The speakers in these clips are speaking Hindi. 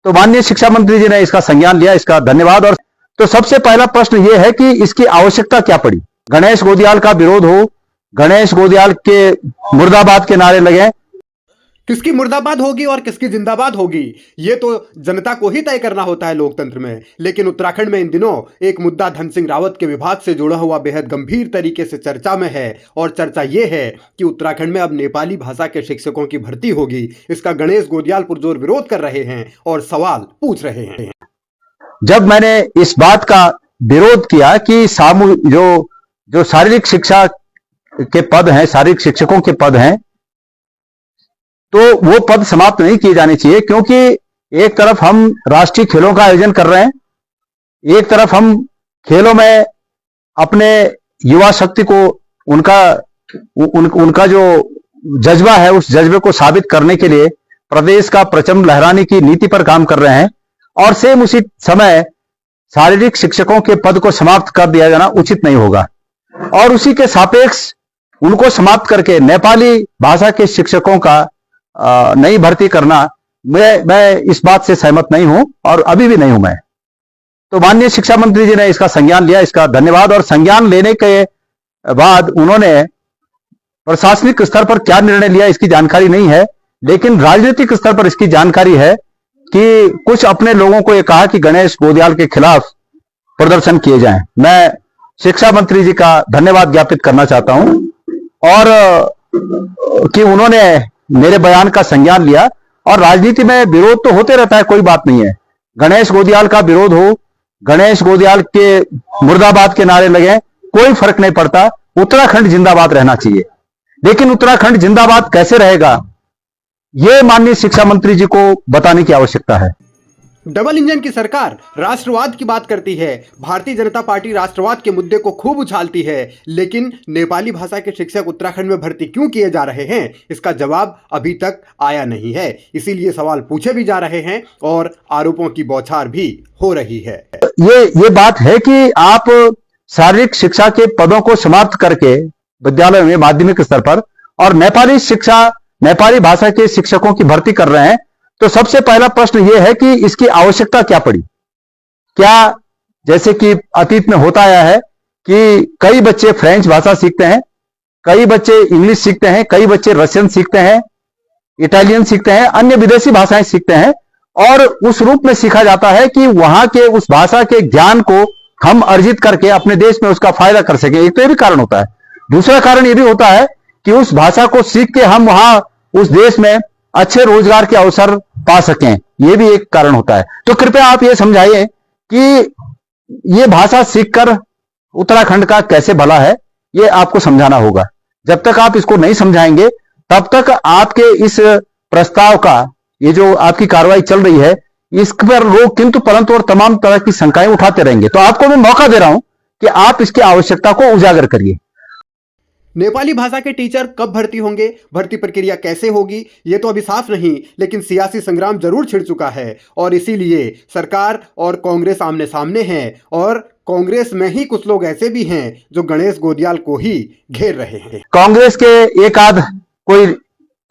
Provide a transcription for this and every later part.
तो माननीय शिक्षा मंत्री जी ने इसका संज्ञान लिया, इसका धन्यवाद। और तो सबसे पहला प्रश्न यह है कि इसकी आवश्यकता क्या पड़ी। गणेश गोदियाल का विरोध हो, गणेश गोदियाल के मुर्दाबाद के नारे लगे। किसकी मुर्दाबाद होगी और किसकी जिंदाबाद होगी ये तो जनता को ही तय करना होता है लोकतंत्र में। लेकिन उत्तराखंड में इन दिनों एक मुद्दा धन सिंह रावत के विभाग से जुड़ा हुआ बेहद गंभीर तरीके से चर्चा में है। और चर्चा ये है कि उत्तराखंड में अब नेपाली भाषा के शिक्षकों की भर्ती होगी। इसका गणेश गोदियाल पुरजोर विरोध कर रहे हैं और सवाल पूछ रहे हैं। जब मैंने इस बात का विरोध किया कि जो शारीरिक शिक्षा के पद हैं, शारीरिक शिक्षकों के पद हैं, तो वो पद समाप्त नहीं किए जाने चाहिए। क्योंकि एक तरफ हम राष्ट्रीय खेलों का आयोजन कर रहे हैं, एक तरफ हम खेलों में अपने युवा शक्ति को उनका जो जज्बा है उस जज्बे को साबित करने के लिए प्रदेश का परचम लहराने की नीति पर काम कर रहे हैं। और सेम उसी समय शारीरिक शिक्षकों के पद को समाप्त कर दिया जाना उचित नहीं होगा। और उसी के सापेक्ष उनको समाप्त करके नेपाली भाषा के शिक्षकों का नई भर्ती करना, मैं इस बात से सहमत नहीं हूं और अभी भी नहीं हूं मैं। तो माननीय शिक्षा मंत्री जी ने इसका संज्ञान लिया, इसका धन्यवाद। और संज्ञान लेने के बाद उन्होंने प्रशासनिक स्तर पर क्या निर्णय लिया इसकी जानकारी नहीं है, लेकिन राजनीतिक स्तर पर इसकी जानकारी है कि कुछ अपने लोगों को यह कहा कि गणेश गोदियाल के खिलाफ प्रदर्शन किए जाएं। मैं शिक्षा मंत्री जी का धन्यवाद ज्ञापित करना चाहता हूं और कि उन्होंने मेरे बयान का संज्ञान लिया। और राजनीति में विरोध तो होते रहता है, कोई बात नहीं है। गणेश गोदियाल का विरोध हो, गणेश गोदियाल के मुर्दाबाद के नारे लगे, कोई फर्क नहीं पड़ता। उत्तराखंड जिंदाबाद रहना चाहिए। लेकिन उत्तराखंड जिंदाबाद कैसे रहेगा यह माननीय शिक्षा मंत्री जी को बताने की आवश्यकता है। डबल इंजन की सरकार राष्ट्रवाद की बात करती है। भारतीय जनता पार्टी राष्ट्रवाद के मुद्दे को खूब उछालती है। लेकिन नेपाली भाषा के शिक्षक उत्तराखंड में भर्ती क्यों किए जा रहे हैं इसका जवाब अभी तक आया नहीं है। इसीलिए सवाल पूछे भी जा रहे हैं और आरोपों की बौछार भी हो रही है। ये बात है कि आप शारीरिक शिक्षा के पदों को समाप्त करके विद्यालय में माध्यमिक स्तर पर और नेपाली भाषा के शिक्षकों की भर्ती कर रहे हैं। तो सबसे पहला प्रश्न यह है कि इसकी आवश्यकता क्या पड़ी। क्या जैसे कि अतीत में होता आया है कि कई बच्चे फ्रेंच भाषा सीखते हैं, कई बच्चे इंग्लिश सीखते हैं, कई बच्चे रशियन सीखते हैं, इटालियन सीखते हैं, अन्य विदेशी भाषाएं सीखते हैं और उस रूप में सीखा जाता है कि वहां के उस भाषा के ज्ञान को हम अर्जित करके अपने देश में उसका फायदा कर सकें। एक तो यह भी कारण होता है। दूसरा कारण यह भी होता है कि उस भाषा को सीख के हम वहां उस देश में अच्छे रोजगार के अवसर पा सकें, यह भी एक कारण होता है। तो कृपया आप यह समझाइए कि यह भाषा सीखकर उत्तराखंड का कैसे भला है, यह आपको समझाना होगा। जब तक आप इसको नहीं समझाएंगे तब तक आपके इस प्रस्ताव का, ये जो आपकी कार्रवाई चल रही है, इस पर लोग किंतु परंतु और तमाम तरह की शंकाएं उठाते रहेंगे। तो आपको मैं मौका दे रहा हूं कि आप इसकी आवश्यकता को उजागर करिए। नेपाली भाषा के टीचर कब भर्ती होंगे, भर्ती प्रक्रिया कैसे होगी, ये तो अभी साफ नहीं। लेकिन सियासी संग्राम जरूर छिड़ चुका है और इसीलिए सरकार और कांग्रेस आमने सामने हैं। और कांग्रेस में ही कुछ लोग ऐसे भी हैं जो गणेश गोदियाल को ही घेर रहे हैं। कांग्रेस के एक आध कोई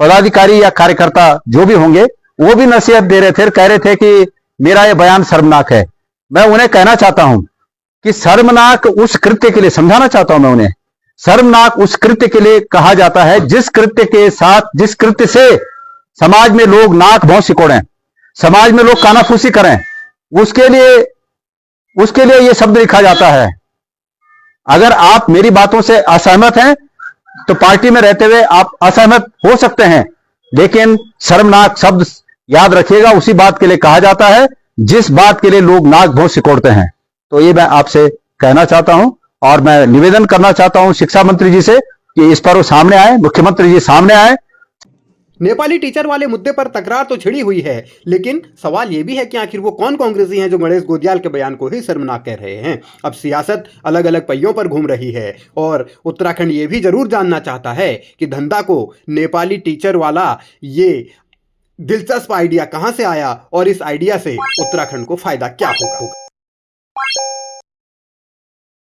पदाधिकारी या कार्यकर्ता जो भी होंगे वो भी नसीहत दे रहे थे, कह रहे थे कि मेरा यह बयान शर्मनाक है। मैं उन्हें कहना चाहता हूं कि शर्मनाक उस कृत्य के लिए, समझाना चाहता हूं मैं उन्हें, शर्मनाक उस कृत्य के लिए कहा जाता है जिस कृत्य से समाज में लोग नाक भौं सिकोड़ें, समाज में लोग कानाफूसी करें, उसके लिए यह शब्द लिखा जाता है। अगर आप मेरी बातों से असहमत हैं तो पार्टी में रहते हुए आप असहमत हो सकते हैं, लेकिन शर्मनाक शब्द याद रखिएगा, उसी बात के लिए कहा जाता है जिस बात के लिए लोग नाक भौं सिकोड़ते हैं। तो ये मैं आपसे कहना चाहता हूं और मैं निवेदन करना चाहता हूं शिक्षा मंत्री जी से कि इस पर वो सामने आए, मुख्यमंत्री जी सामने आए। नेपाली टीचर वाले मुद्दे पर तकरार तो छिड़ी हुई है, लेकिन सवाल यह भी है कि आखिर वो कौन कांग्रेसी हैं जो गणेश गोदियाल के बयान को ही शर्मनाक कह रहे हैं। अब सियासत अलग अलग पहियों पर घूम रही है और उत्तराखंड ये भी जरूर जानना चाहता है कि धंधा को नेपाली टीचर वाला ये दिलचस्प आइडिया कहां से आया और इस आइडिया से उत्तराखंड को फायदा क्या होगा।